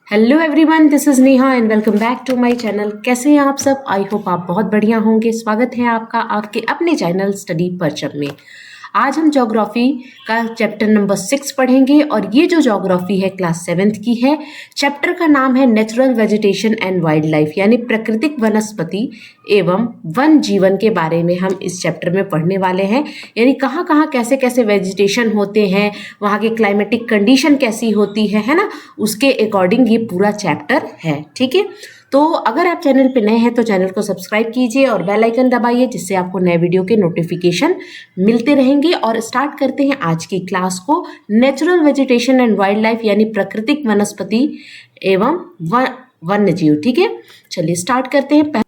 Hello everyone, this is Neha and welcome back to my channel. कैसे हैं आप सब? आई होप आप बहुत बढ़िया होंगे। स्वागत है आपका आपके अपने चैनल स्टडी परचम में। आज हम ज्योग्राफी का चैप्टर नंबर 6 पढ़ेंगे और ये जो ज्योग्राफी है क्लास 7th की है। चैप्टर का नाम है natural vegetation and wild life, यानी प्राकृतिक वनस्पति एवं वन जीवन के बारे में हम इस चैप्टर में पढ़ने वाले हैं। यानी कहाँ कहाँ कैसे कैसे वेजिटेशन होते हैं, वहाँ की क्लाइमेटिक कंडीशन कैसी होती है ना, उसके अकॉर्डिंग ये पूरा चैप्टर है। ठीक है, तो अगर आप चैनल पे नए हैं तो चैनल को सब्सक्राइब कीजिए और बेल आइकन दबाइए, जिससे आपको नए वीडियो के नोटिफिकेशन मिलते रहेंगे। और स्टार्ट करते हैं आज की क्लास को। Natural vegetation and wild life यानी प्राकृतिक वनस्पति एवं वन्य जीव। ठीक है, चलिए स्टार्ट करते हैं।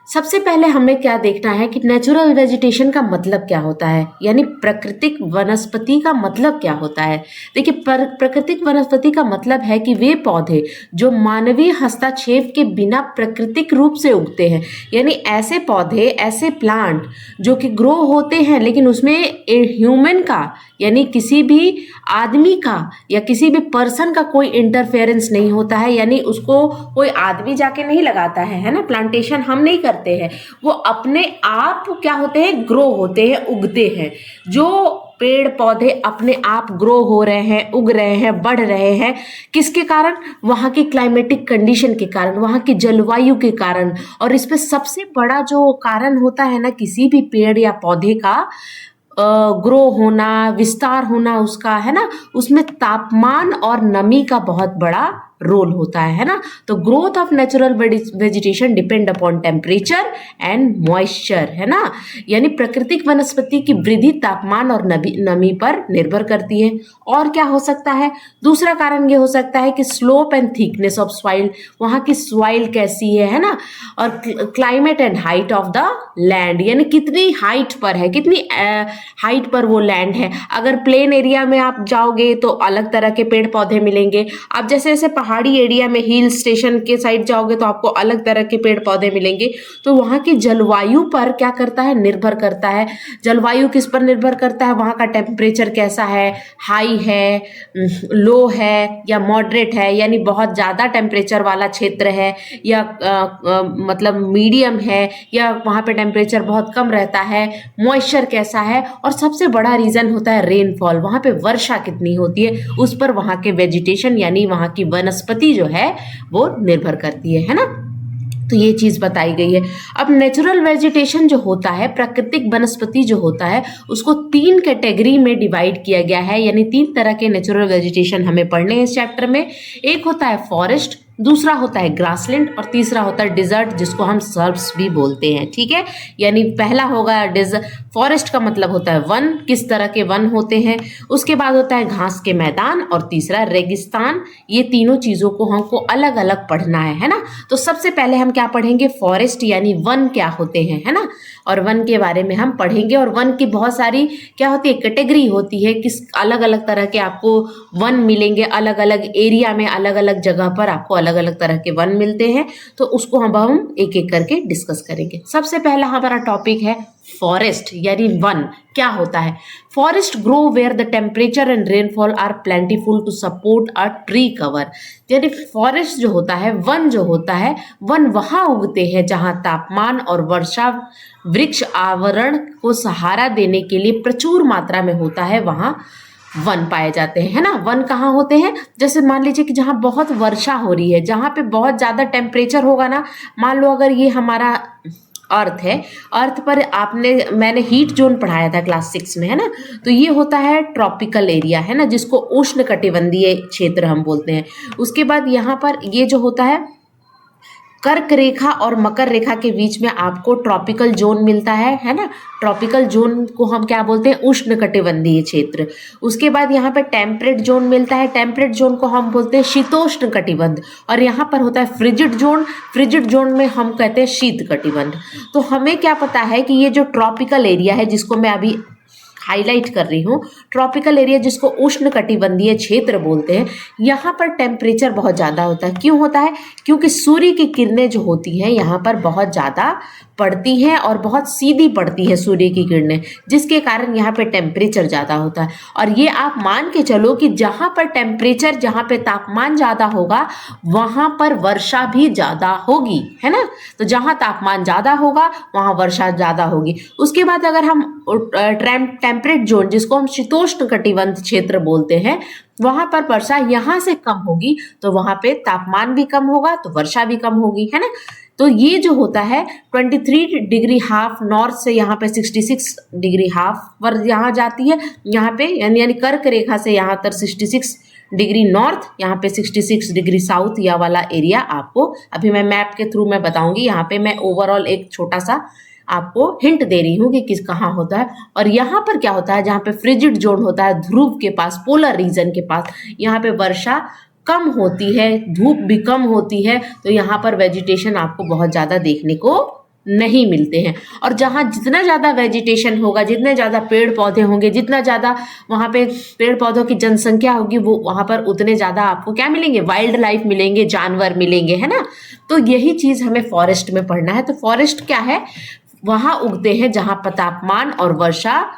सबसे पहले हमें क्या देखना है कि नेचुरल वेजिटेशन का मतलब क्या होता है, यानी प्राकृतिक वनस्पति का मतलब क्या होता है। देखिए, प्राकृतिक वनस्पति का मतलब है कि वे पौधे जो मानवीय हस्तक्षेप के बिना प्राकृतिक रूप से उगते हैं, यानी ऐसे पौधे, ऐसे प्लांट जो कि ग्रो होते हैं लेकिन उसमें ह्यूमन का यानी किसी भी आदमी का या किसी भी पर्सन का कोई इंटरफेरेंस नहीं होता है, यानी उसको कोई आदमी जाके नहीं लगाता है ना, प्लांटेशन हम नहीं करते हैं। वो अपने आप क्या होते हैं, ग्रो होते हैं, उगते हैं। जो पेड़ पौधे अपने आप ग्रो हो रहे हैं, उग रहे हैं, बढ़ रहे हैं, किसके कारण? वहाँ की क्लाइमेटिक कंडीशन के कारण, वहाँ की जलवायु के कारण। और इस पे सबसे बड़ा जो कारण होता है ना किसी भी पेड़ या पौधे का ग्रो होना, विस्तार होना उसका, है ना, उसमें तापमान और नमी का बहुत बड़ा रोल होता है ना। तो growth of natural vegetation depend upon temperature and moisture, है ना, यानी प्राकृतिक वनस्पति की वृद्धि तापमान और नमी पर निर्भर करती है। और क्या हो सकता है? दूसरा कारण ये हो सकता है कि slope and thickness of soil, वहाँ की सॉइल कैसी है ना, और climate and height of the land, यानी कितनी हाइट पर है, कितनी हाइट पर वो लैंड है। अगर प्लेन एरिया में आप जाओगे तो अलग तरह के पेड़ पौधे मिलेंगे। आप जैसे जैसे पहाड़ी एरिया में, हिल स्टेशन के साइड जाओगे तो आपको अलग तरह के पेड़ पौधे मिलेंगे। तो वहाँ की जलवायु पर क्या करता है, निर्भर करता है। जलवायु किस पर निर्भर करता है? वहाँ का टेम्परेचर कैसा है, हाई है, लो है या मॉडरेट है, यानी बहुत ज़्यादा टेम्परेचर वाला क्षेत्र है या मतलब मीडियम है, या वहाँ पे टेम्परेचर बहुत कम रहता है, मॉइस्चर कैसा है। और सबसे बड़ा रीज़न होता है रेनफॉल, वहाँ पे वर्षा कितनी होती है, उस पर वहाँ के वेजिटेशन यानी वहाँ की वनस्पति जो है वो निर्भर करती है ना। तो ये चीज़ बताई गई है। अब नेचुरल वेजिटेशन जो होता है, प्राकृतिक वनस्पति जो होता है, उसको 3 कैटेगरी में डिवाइड किया गया है, यानी 3 तरह के नेचुरल वेजिटेशन हमें पढ़ने हैं इस चैप्टर में। एक होता है फॉरेस्ट, दूसरा होता है ग्रासलैंड और तीसरा होता है डिजर्ट, जिसको हम सर्ब्स भी बोलते हैं। ठीक है, यानी पहला होगा फॉरेस्ट का मतलब होता है वन, किस तरह के वन होते हैं। उसके बाद होता है घास के मैदान और तीसरा रेगिस्तान। ये तीनों चीज़ों को हमको अलग अलग पढ़ना है ना। तो सबसे पहले हम क्या पढ़ेंगे? फॉरेस्ट यानी वन क्या होते हैं, है ना, और वन के बारे में हम पढ़ेंगे। और वन की बहुत सारी क्या होती है, कैटेगरी होती है, किस अलग अलग तरह के आपको वन मिलेंगे, अलग अलग एरिया में, अलग अलग जगह पर आपको अलग अलग तरह के वन मिलते हैं। तो उसको हम एक एक करके डिस्कस करेंगे। सबसे पहला हमारा टॉपिक है फॉरेस्ट यानी वन क्या होता है। Forest grow where the temperature and rainfall are plentiful to support a tree cover, यानी फॉरेस्ट जो होता है, वन जो होता है, वन वहाँ उगते हैं जहाँ तापमान और वर्षा वृक्ष आवरण को सहारा देने के लिए प्रचुर मात्रा में होता है, वहाँ वन पाए जाते हैं, है ना। वन कहाँ होते हैं? जैसे मान लीजिए कि जहाँ बहुत वर्षा हो रही है, जहाँ पे बहुत ज़्यादा टेम्परेचर होगा ना, मान लो अगर ये हमारा अर्थ है, अर्थ पर मैंने हीट जोन पढ़ाया था क्लास 6 में, है ना। तो ये होता है ट्रॉपिकल एरिया, है ना, जिसको उष्ण कटिबंधीय क्षेत्र हम बोलते हैं। उसके बाद यहाँ पर ये जो होता है कर्क रेखा और मकर रेखा के बीच में आपको ट्रॉपिकल जोन मिलता है ना। ट्रॉपिकल जोन को हम क्या बोलते हैं? उष्ण कटिबंधीय क्षेत्र। उसके बाद यहाँ पे टेम्परेट जोन मिलता है, टेम्परेट जोन को हम बोलते हैं शीतोष्ण कटिबंध। और यहाँ पर होता है फ्रिजिड जोन, फ्रिजिड जोन में हम कहते हैं शीत कटिबंध। तो हमें क्या पता है कि ये जो ट्रॉपिकल एरिया है, जिसको मैं अभी हाईलाइट कर रही हूँ, ट्रॉपिकल एरिया जिसको उष्ण कटिबंधीय क्षेत्र बोलते हैं, यहाँ पर टेम्परेचर बहुत ज़्यादा होता है। क्यों होता है? क्योंकि सूर्य की किरणें जो होती हैं यहाँ पर बहुत ज़्यादा पड़ती हैं और बहुत सीधी पड़ती है सूर्य की किरणें, जिसके कारण यहाँ पे टेम्परेचर ज़्यादा होता है। और ये आप मान के चलो कि जहाँ पर टेम्परेचर, जहाँ पे तापमान ज़्यादा होगा वहाँ पर वर्षा भी ज़्यादा होगी, है ना। तो जहाँ तापमान ज़्यादा होगा वहाँ वर्षा ज़्यादा होगी। उसके बाद अगर हम टेम्परेट जोन, जिसको हम शीतोष्ण कटिबंध क्षेत्र बोलते हैं, वहां पर वर्षा यहाँ से कम होगी तो वहां पे तापमान भी कम होगा तो वर्षा भी कम होगी, है ना। तो ये जो होता है 23 डिग्री हाफ नॉर्थ से यहाँ पे 66 डिग्री हाफ पर यहाँ जाती है, यहाँ पे यानी कर्क रेखा से यहाँ तक 66 डिग्री नॉर्थ, यहाँ पे 66 डिग्री साउथ, या वाला एरिया आपको अभी मैं मैप के थ्रू मैं बताऊंगी। यहाँ पे मैं ओवरऑल एक छोटा सा आपको हिंट दे रही हूँ कि किस कहाँ होता है। और यहाँ पर क्या होता है, जहाँ पे फ्रिजिड जोन होता है, ध्रुव के पास, पोलर रीजन के पास, यहाँ पे वर्षा कम होती है, धूप भी कम होती है, तो यहाँ पर वेजिटेशन आपको बहुत ज़्यादा देखने को नहीं मिलते हैं। और जहाँ जितना ज़्यादा वेजिटेशन होगा, जितने ज़्यादा पेड़ पौधे होंगे, जितना ज़्यादा वहाँ पे पेड़ पौधों की जनसंख्या होगी, वो वहाँ पर उतने ज़्यादा आपको क्या मिलेंगे, वाइल्ड लाइफ मिलेंगे, जानवर मिलेंगे, है ना। तो यही चीज़ हमें फॉरेस्ट में पढ़ना है। तो फॉरेस्ट क्या है, वहां उगते हैं जहां पर तापमान और वर्षा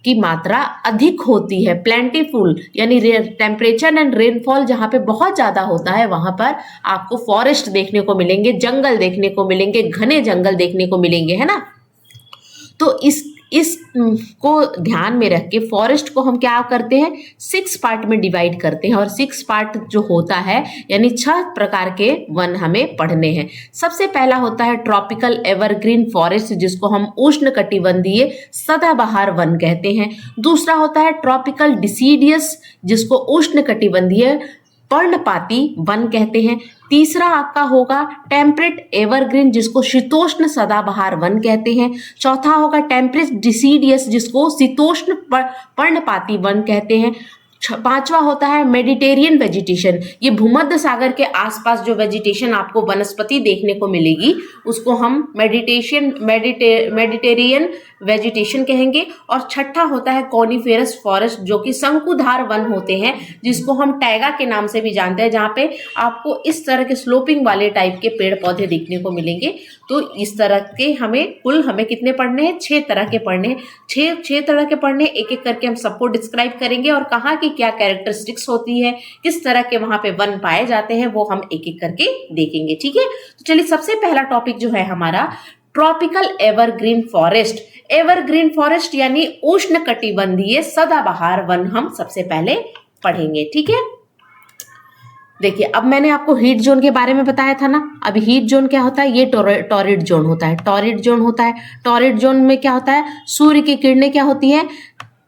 की मात्रा अधिक होती है, प्लेंटीफुल, यानी टेम्परेचर एंड रेनफॉल जहां पे बहुत ज्यादा होता है वहां पर आपको फॉरेस्ट देखने को मिलेंगे, जंगल देखने को मिलेंगे, घने जंगल देखने को मिलेंगे, है ना। तो इस को ध्यान में रख के फॉरेस्ट को हम क्या करते हैं, 6 पार्ट में डिवाइड करते हैं। और 6 पार्ट जो होता है, यानी 6 प्रकार के वन हमें पढ़ने हैं। सबसे पहला होता है ट्रॉपिकल एवरग्रीन फॉरेस्ट, जिसको हम उष्णकटिबंधीय सदाबहार वन कहते हैं। दूसरा होता है ट्रॉपिकल डिसीडियस, जिसको उष्णकटिबंधीय पर्णपाती वन कहते हैं। तीसरा आपका होगा टेम्परेट एवरग्रीन, जिसको शीतोष्ण सदाबहार वन कहते हैं। चौथा होगा टेम्परेट डिसीडियस, जिसको शीतोष्ण पर्णपाती वन कहते हैं। पांचवा होता है मेडिटेरियन वेजिटेशन, ये भूमध्य सागर के आसपास जो वेजिटेशन आपको वनस्पति देखने को मिलेगी उसको हम मेडिटेरियन वेजिटेशन कहेंगे। और छठा होता है कॉनिफेरस फॉरेस्ट, जो कि शंकुधार वन होते हैं, जिसको हम टैगा के नाम से भी जानते हैं, जहाँ पे आपको इस तरह के स्लोपिंग वाले टाइप के पेड़ पौधे देखने को मिलेंगे। तो इस तरह के हमें कितने पढ़ने हैं, 6 तरह के पढ़ने हैं। 6 तरह के पढ़ने, एक एक करके हम सबको डिस्क्राइब करेंगे और कहाँ की क्या कैरेक्टरिस्टिक्स होती है, किस तरह के वहां पे वन पाए जाते हैं, वो हम एक एक करके देखेंगे, ठीक है। तो चलिए सबसे पहला टॉपिक जो है हमारा tropical evergreen forest. Evergreen forest यानी उष्णकटिबंधीय सदाबहार वन हम सबसे पहले पढ़ेंगे, ठीक है। देखिए, अब मैंने आपको हीट जोन के बारे में बताया था ना। अब हीट जोन क्या होता है, ये टॉरिड जोन होता है। टॉरिड जोन होता है, टॉरिड जोन में क्या होता है, सूर्य की किरणें क्या होती हैं,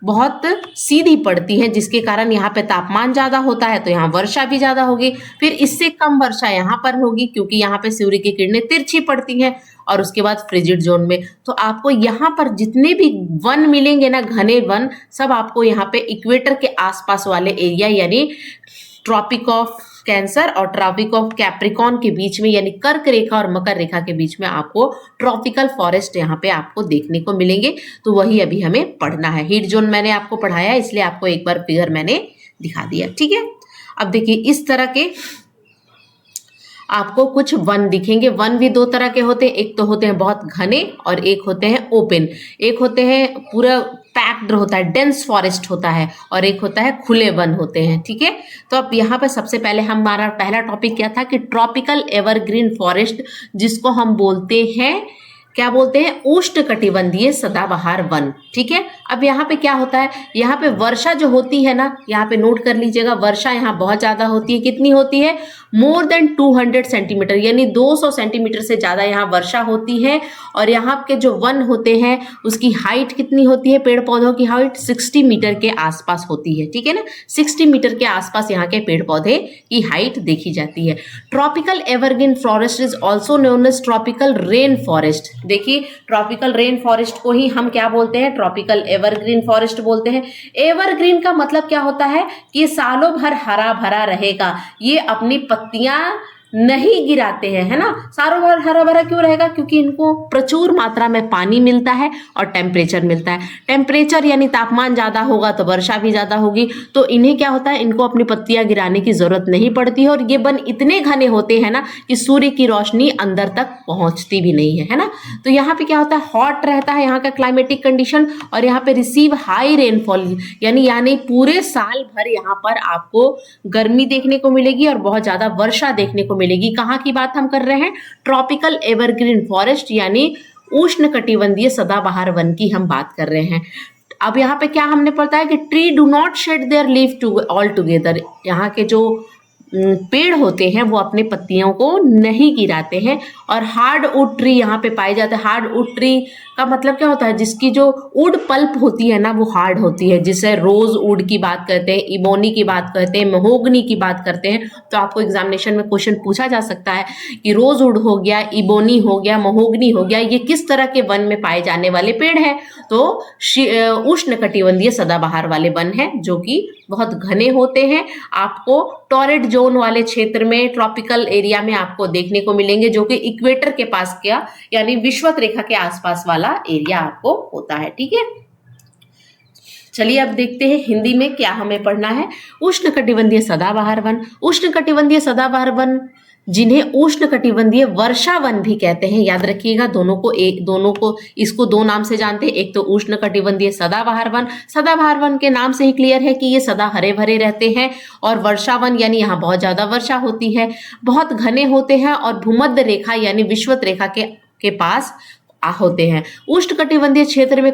बहुत सीधी पड़ती हैं, जिसके कारण यहाँ पे तापमान ज्यादा होता है तो यहाँ वर्षा भी ज्यादा होगी। फिर इससे कम वर्षा यहाँ पर होगी क्योंकि यहाँ पे सूर्य की किरणें तिरछी पड़ती हैं। और उसके बाद फ्रिजिड जोन में तो आपको यहाँ पर जितने भी वन मिलेंगे ना, घने वन, सब आपको यहाँ पे इक्वेटर के आसपास वाले एरिया, यानी ट्रॉपिक ऑफ कैंसर और ट्रॉपिक ऑफ कैप्रिकॉन के बीच में, यानी कर्क रेखा और मकर रेखा के बीच में आपको ट्रॉपिकल फॉरेस्ट यहाँ पे आपको देखने को मिलेंगे। तो वही अभी हमें पढ़ना है। हीट जोन मैंने आपको पढ़ाया, इसलिए आपको एक बार फिगर मैंने दिखा दिया, ठीक है। अब देखिए, इस तरह के आपको कुछ वन दिखेंगे। वन भी 2 तरह के होते हैं, एक तो होते हैं बहुत घने और एक होते हैं ओपन। एक होते हैं पूरा पैक्ड होता है, डेंस फॉरेस्ट होता है, और एक होता है खुले वन होते हैं, ठीक है। तो अब यहाँ पर सबसे पहले हमारा पहला टॉपिक क्या था कि ट्रॉपिकल एवरग्रीन फॉरेस्ट, जिसको हम बोलते हैं, क्या बोलते हैं, उष्णकटिबंधीय सदाबहार वन, ठीक है। अब यहाँ पे क्या होता है, यहाँ पे वर्षा जो होती है ना, यहाँ पे नोट कर लीजिएगा, वर्षा यहाँ बहुत ज्यादा होती है। कितनी होती है, मोर देन 200 सेंटीमीटर, यानी 200 सेंटीमीटर से ज्यादा यहाँ वर्षा होती है। और यहाँ के जो वन होते हैं उसकी हाइट कितनी होती है, पेड़ पौधों की हाइट 60 मीटर के आसपास होती है, ठीक है ना। 60 मीटर के आसपास यहाँ के पेड़ पौधे की हाइट देखी जाती है। Tropical evergreen forest is also known as tropical rain forest. देखिए, ट्रॉपिकल रेन फॉरेस्ट को ही हम क्या बोलते हैं, ट्रॉपिकल एवरग्रीन फॉरेस्ट बोलते हैं। एवरग्रीन का मतलब क्या होता है कि ये सालों भर हरा भरा रहेगा, ये अपनी पत्तियां नहीं गिराते हैं, है ना। सालों भर हरा भरा क्यों रहेगा, क्योंकि इनको प्रचुर मात्रा में पानी मिलता है और टेम्परेचर मिलता है। टेम्परेचर यानी तापमान ज्यादा होगा तो वर्षा भी ज्यादा होगी, तो इन्हें क्या होता है, इनको अपनी पत्तियां गिराने की जरूरत नहीं पड़ती है। और ये वन इतने घने होते हैं ना कि सूर्य की रोशनी अंदर तक पहुंचती भी नहीं है ना। तो यहाँ पे क्या होता है, हॉट रहता है यहाँ का क्लाइमेटिक कंडीशन, और यहाँ पे रिसीव हाई रेनफॉल, यानी पूरे साल भर यहाँ पर आपको गर्मी देखने को मिलेगी और बहुत ज्यादा वर्षा देखने को मिलेगी। कहाँ की बात हम कर रहे हैं, ट्रॉपिकल एवरग्रीन फॉरेस्ट यानी उष्ण कटिबंधीय सदाबहार वन की हम बात कर रहे हैं। अब यहाँ पे क्या हमने पढ़ा है कि tree do not shed their leaf to all together, यहाँ के जो पेड़ होते हैं वो अपने पत्तियों को नहीं गिराते हैं। और हार्ड वुड ट्री यहाँ पे पाए जाते हैं। हार्ड वुड ट्री का मतलब क्या होता है, जिसकी जो वुड पल्प होती है ना वो हार्ड होती है, जिसे रोज वुड की बात करते हैं, इबोनी की बात करते हैं, महोगनी की बात करते हैं। तो आपको एग्जामिनेशन में क्वेश्चन पूछा जा सकता है कि रोज वुड हो गया, इबोनी हो गया, महोगनी हो गया, ये किस तरह के वन में पाए जाने वाले पेड़ हैं। तो उष्ण कटिबंधीय सदाबहार वाले वन है जो कि बहुत घने होते हैं। आपको टॉरेड जोन वाले क्षेत्र में, ट्रॉपिकल एरिया में आपको देखने को मिलेंगे, जो कि इक्वेटर के पास क्या यानी विषुवत रेखा के आसपास वाला एरिया आपको होता है। ठीक है, चलिए अब देखते हैं हिंदी में क्या हमें पढ़ना है। उष्ण कटिबंधीय सदाबहार वन। उष्ण कटिबंधीय सदाबहार वन जिन्हें उष्ण कटिबंधीय वर्षा वन भी कहते हैं, याद रखिएगा दोनों को इसको दो नाम से जानते हैं। एक तो उष्ण कटिबंधीय सदाबहार वन, सदाबहार वन के नाम से ही क्लियर है कि ये सदा हरे भरे रहते हैं। और वर्षा वन यानी यहाँ बहुत ज्यादा वर्षा होती है, बहुत घने होते हैं और भूमध्य रेखा यानी विषुवत रेखा के पास होते हैं। उष्ण कटिबंधीय क्षेत्र में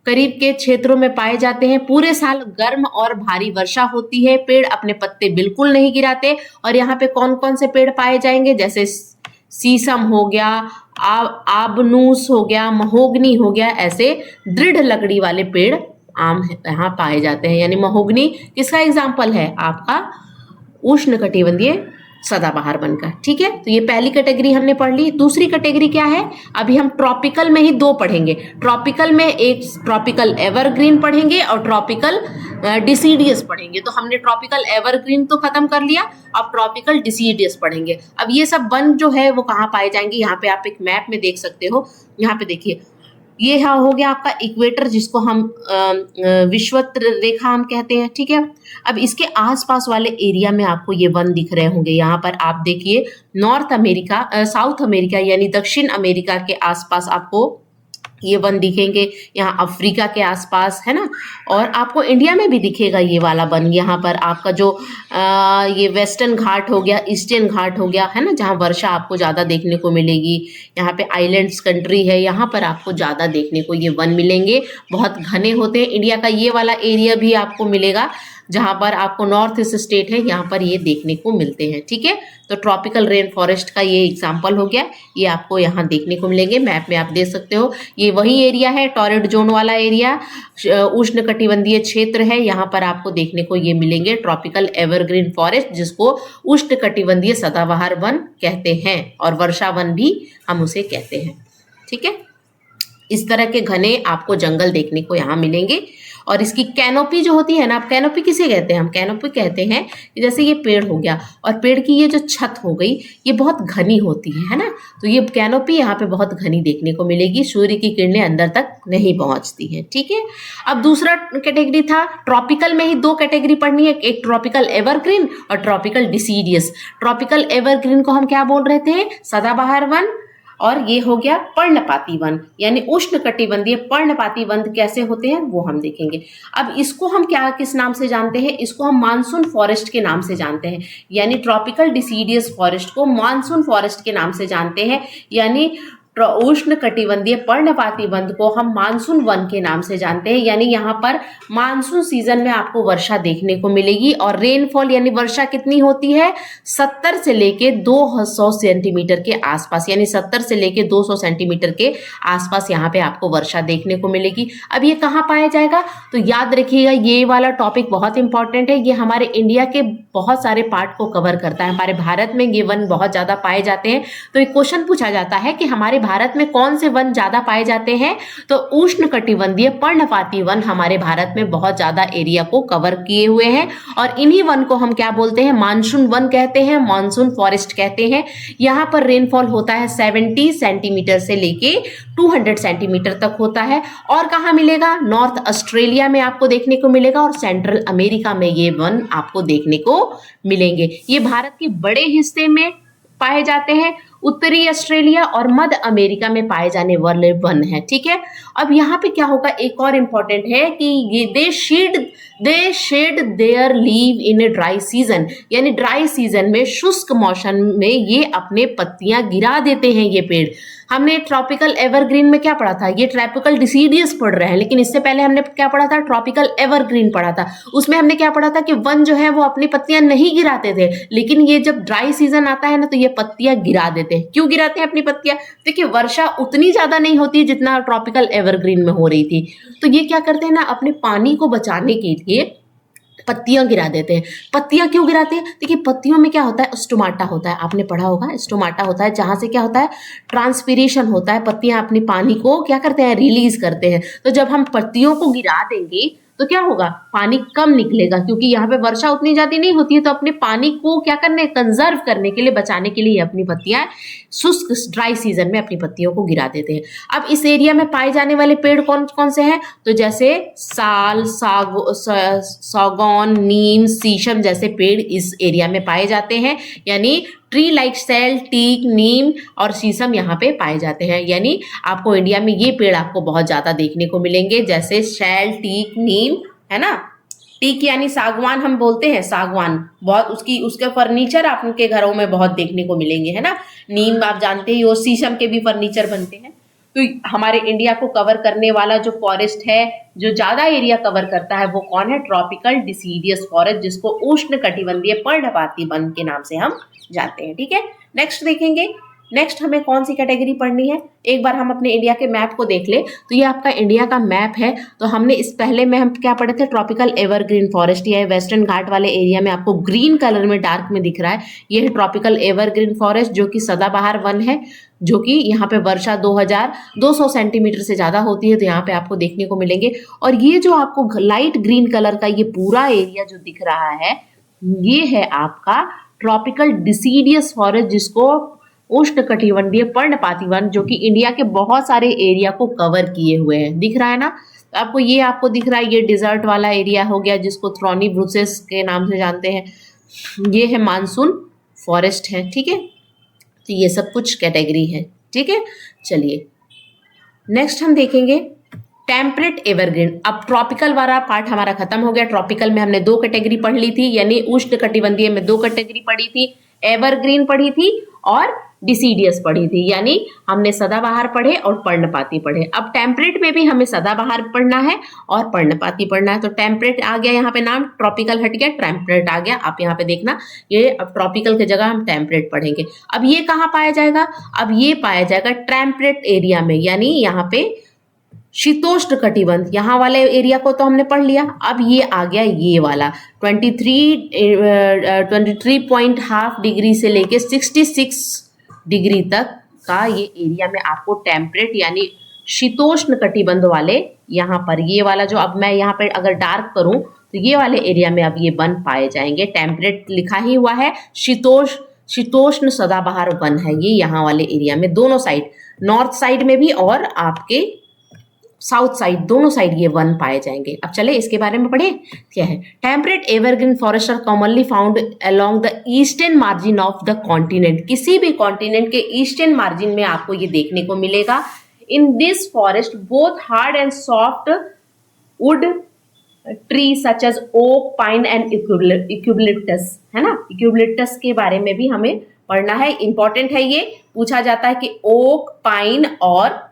करीब के क्षेत्रों में पाए जाते हैं। पूरे साल गर्म और भारी वर्षा होती है। पेड़ अपने पत्ते बिल्कुल नहीं गिराते। और यहाँ पे कौन कौन से पेड़ पाए जाएंगे, जैसे सीसम हो गया, आबनूस हो गया, महोगनी हो गया, ऐसे दृढ़ लकड़ी वाले पेड़ आम यहाँ पाए जाते हैं। यानी महोगनी किसका एग्जाम्पल है, आपका उष्ण कटिबंधीय सदाबहार वन का। ठीक है, तो ये पहली कैटेगरी हमने पढ़ ली। दूसरी कैटेगरी क्या है, अभी हम ट्रॉपिकल में ही दो पढ़ेंगे। ट्रॉपिकल में एक ट्रॉपिकल एवरग्रीन पढ़ेंगे और ट्रॉपिकल डिसीडियस पढ़ेंगे। तो हमने ट्रॉपिकल एवरग्रीन तो खत्म कर लिया, अब ट्रॉपिकल डिसीडियस पढ़ेंगे। अब ये सब वन जो है वो कहाँ पाए जाएंगे, यहाँ पे आप एक मैप में देख सकते हो। यहाँ पे देखिए, ये हो गया आपका इक्वेटर, जिसको हम विषुवत रेखा हम कहते हैं। ठीक है, अब इसके आसपास वाले एरिया में आपको ये वन दिख रहे होंगे। यहाँ पर आप देखिए नॉर्थ अमेरिका, साउथ अमेरिका यानी दक्षिण अमेरिका के आसपास आपको ये वन दिखेंगे। यहाँ अफ्रीका के आसपास, है ना। और आपको इंडिया में भी दिखेगा ये वाला वन। यहाँ पर आपका जो ये वेस्टर्न घाट हो गया, ईस्टर्न घाट हो गया, है ना, जहाँ वर्षा आपको ज़्यादा देखने को मिलेगी। यहाँ पे आइलैंड्स कंट्री है, यहाँ पर आपको ज़्यादा देखने को ये वन मिलेंगे। बहुत घने होते हैं। इंडिया का ये वाला एरिया भी आपको मिलेगा जहाँ पर आपको नॉर्थ ईस्ट स्टेट है, यहाँ पर ये देखने को मिलते हैं। ठीक है, तो ट्रॉपिकल रेन फॉरेस्ट का ये एग्जाम्पल हो गया, ये आपको यहाँ देखने को मिलेंगे। मैप में आप देख सकते हो, ये वही एरिया है, टॉरेड जोन वाला एरिया, उष्ण कटिबंधीय क्षेत्र है। यहाँ पर आपको देखने को ये मिलेंगे ट्रॉपिकल एवरग्रीन फॉरेस्ट, जिसको उष्ण कटिबंधीय सदाबहार वन कहते हैं और वर्षा वन भी हम उसे कहते हैं। ठीक है, इस तरह के घने आपको जंगल देखने को यहाँ मिलेंगे। और इसकी कैनोपी जो होती है ना, आप कैनोपी किसे कहते हैं, हम कैनोपी कहते हैं कि जैसे ये पेड़ हो गया और पेड़ की ये जो छत हो गई ये बहुत घनी होती है ना। तो ये कैनोपी यहाँ पे बहुत घनी देखने को मिलेगी, सूर्य की किरणें अंदर तक नहीं पहुँचती हैं। ठीक है, अब दूसरा कैटेगरी था, ट्रॉपिकल में ही दो कैटेगरी पढ़नी है, एक ट्रॉपिकल एवरग्रीन और ट्रॉपिकल डिसीडियस। ट्रॉपिकल एवरग्रीन को हम क्या बोल रहे थे, सदाबहार वन। और ये हो गया पर्णपाती वन, यानी उष्ण कटिबंधीय पर्णपाती वन कैसे होते हैं वो हम देखेंगे। अब इसको हम क्या किस नाम से जानते हैं, इसको हम मानसून फॉरेस्ट के नाम से जानते हैं। यानी ट्रॉपिकल डिसीडियस फॉरेस्ट को मानसून फॉरेस्ट के नाम से जानते हैं। यानी उष्ण कटिबंधीय पर्णपाती वन को हम मानसून वन के नाम से जानते हैं। यानी यहाँ पर मानसून सीजन में आपको वर्षा देखने को मिलेगी। और रेनफॉल यानी वर्षा कितनी होती है, 70 से लेके 200 सेंटीमीटर के आसपास, यानी 70 से लेके 200 सेंटीमीटर के आसपास यहाँ पे आपको वर्षा देखने को मिलेगी। अब ये कहाँ पाया जाएगा, तो याद रखिएगा ये वाला टॉपिक बहुत इंपॉर्टेंट है। ये हमारे इंडिया के बहुत सारे पार्ट को कवर करता है। हमारे भारत में ये वन बहुत ज़्यादा पाए जाते हैं। तो एक क्वेश्चन पूछा जाता है कि हमारे भारत में कौन से वन ज्यादा पाए जाते हैं? तो उष्णकटिबंधीय पर्णपाती वन हमारे भारत में बहुत ज्यादा एरिया को कवर किए हुए हैं, और इन्हीं वन को हम क्या बोलते हैं? मानसून वन कहते हैं, मानसून फॉरेस्ट कहते हैं। यहाँ पर रेनफॉल होता है 70 सेंटीमीटर से लेके 200 सेंटीमीटर तक होता है। और कहाँ मिलेगा? नॉर्थ ऑस्ट्रेलिया में आपको देखने को मिलेगा, और सेंट्रल अमेरिका में ये वन आपको देखने को मिलेंगे। ये भारत के बड़े हिस्से में पाए जाते हैं, उत्तरी ऑस्ट्रेलिया और मध्य अमेरिका में पाए जाने वाले वन है। ठीक है, अब यहाँ पे क्या होगा, एक और इम्पोर्टेंट है कि ये they shed their leave in a dry season, यानी ड्राई सीजन में, शुष्क मौसम में ये अपने पत्तियां गिरा देते हैं ये पेड़। हमने ट्रॉपिकल एवरग्रीन में क्या पढ़ा था? ये ट्रॉपिकल डिसीडियस पढ़ रहे हैं, लेकिन इससे पहले हमने क्या पढ़ा था? ट्रॉपिकल एवरग्रीन पढ़ा था। उसमें हमने क्या पढ़ा था कि वन जो है वो अपनी पत्तियां नहीं गिराते थे, लेकिन ये जब ड्राई सीजन आता है ना तो ये पत्तियां गिरा देते हैं। क्यों गिराते हैं अपनी पत्तियां? देखिए, वर्षा उतनी ज्यादा नहीं होती जितना ट्रॉपिकल एवरग्रीन में हो रही थी, तो ये क्या करते हैं ना, अपने पानी को बचाने के लिए पत्तियां गिरा देते हैं। पत्तियां क्यों गिराते हैं? देखिए, पत्तियों में क्या होता है? स्टोमाटा होता है, आपने पढ़ा होगा, स्टोमाटा होता है, जहां से क्या होता है? ट्रांसपीरेशन होता है, पत्तियां अपनी पानी को क्या करते हैं? रिलीज करते हैं। तो जब हम पत्तियों को गिरा देंगे तो क्या होगा? पानी कम निकलेगा, क्योंकि यहाँ पे वर्षा उतनी ज्यादा नहीं होती है, तो अपने पानी को क्या करने, कंजर्व करने के लिए, बचाने के लिए अपनी पत्तियां शुष्क ड्राई सीजन में अपनी पत्तियों को गिरा देते हैं। अब इस एरिया में पाए जाने वाले पेड़ कौन कौन से हैं? तो जैसे साल, सागौन, नीम, शीशम जैसे पेड़ इस एरिया में पाए जाते हैं, यानी ट्री लाइक सैल, टीक, नीम और शीशम यहाँ पे पाए जाते हैं। यानी आपको इंडिया में ये पेड़ आपको बहुत ज्यादा देखने को मिलेंगे, जैसे शैल, टीक, नीम, है ना। टीक यानी सागवान हम बोलते हैं, सागवान बहुत उसके फर्नीचर आपके घरों में बहुत देखने को मिलेंगे, है ना। नीम आप जानते ही हो, शीशम के भी फर्नीचर बनते हैं। तो हमारे इंडिया को कवर करने वाला जो फॉरेस्ट है, जो ज्यादा एरिया कवर करता है, वो कौन है? ट्रॉपिकल डिसीडियस फॉरेस्ट, जिसको उष्णकटिबंधीय पर्णपाती वन के नाम से हम जानते हैं। ठीक है, नेक्स्ट देखेंगे। नेक्स्ट हमें कौन सी कैटेगरी पढ़नी है? एक बार हम अपने इंडिया के मैप को देख ले, तो ये आपका इंडिया का मैप है। तो हमने इस पहले में हम क्या पढ़े थे? Tropical evergreen forest. ये वेस्टर्न घाट वाले एरिया में आपको ग्रीन कलर में डार्क में दिख रहा है, ये है ट्रॉपिकल एवरग्रीन फॉरेस्ट, जो कि सदाबहार वन है, जो कि यहाँ पे वर्षा 2200 सेंटीमीटर से ज्यादा होती है, तो यहाँ पे आपको देखने को मिलेंगे। और ये जो आपको लाइट ग्रीन कलर का ये पूरा एरिया जो दिख रहा है, ये है आपका ट्रॉपिकल डिसीडियस फॉरेस्ट, जिसको उष्णकटिबंधीय पर्णपाती वन, जो कि इंडिया के बहुत सारे एरिया को कवर किए हुए हैं। दिख रहा है ना आपको? ये आपको दिख रहा है, ये डिजर्ट वाला एरिया हो गया, जिसको थ्रॉनी ब्रुसेस के नाम से जानते हैं। ये है मानसून फॉरेस्ट है। ठीक है, तो ये सब कुछ कैटेगरी है। ठीक है, चलिए नेक्स्ट हम देखेंगे टेम्परेट एवरग्रीन। अब ट्रॉपिकल वाला पार्ट हमारा खत्म हो गया। ट्रॉपिकल में हमने 2 कैटेगरी पढ़ ली थी, यानी उष्णकटिबंधीय में 2 कैटेगरी पढ़ी थी, एवरग्रीन पढ़ी थी और डिसीडियस पढ़ी थी, यानी हमने सदाबहार पढ़े और पर्णपाती पढ़े। अब टेम्परेट में भी हमें सदाबहार पढ़ना है और पर्णपाती पढ़ना है। तो टेम्परेट आ गया यहाँ पे नाम, ट्रॉपिकल हट गया, टेम्परेट आ गया। आप यहाँ पे देखना, ये अब ट्रॉपिकल की जगह हम टेम्परेट पढ़ेंगे। अब ये कहाँ पाया जाएगा? अब ये पाया जाएगा टेम्परेट एरिया में, यानी यहाँ पे शीतोष्ण कटिबंध, यहाँ वाले एरिया को तो हमने पढ़ लिया। अब ये आ गया ये वाला 23.5 डिग्री से लेके 66 डिग्री तक का ये एरिया में आपको टेम्परेट यानी शीतोष्ण कटिबंध वाले, यहाँ पर ये वाला जो, अब मैं यहाँ पर अगर डार्क करूं तो ये वाले एरिया में अब ये वन पाए जाएंगे। टेम्परेट लिखा ही हुआ है, शीतोष्ण सदाबहार वन है ये यहाँ वाले एरिया में, दोनों साइड, नॉर्थ साइड में भी और आपके साउथ साइड, दोनों साइड ये वन पाए जाएंगे। अब चले इसके बारे में पढ़े क्या है। Temperate evergreen forest are commonly found along the eastern margin of the continent. किसी भी कॉन्टिनेंट के ईस्टर्न मार्जिन में आपको ये देखने को मिलेगा। In this forest both hard and soft wood tree such as oak, pine and eucalyptus, है ना। इक्यूबलिप्टस के बारे में भी हमें पढ़ना है, इंपॉर्टेंट है ये, पूछा जाता है कि ओक, पाइन और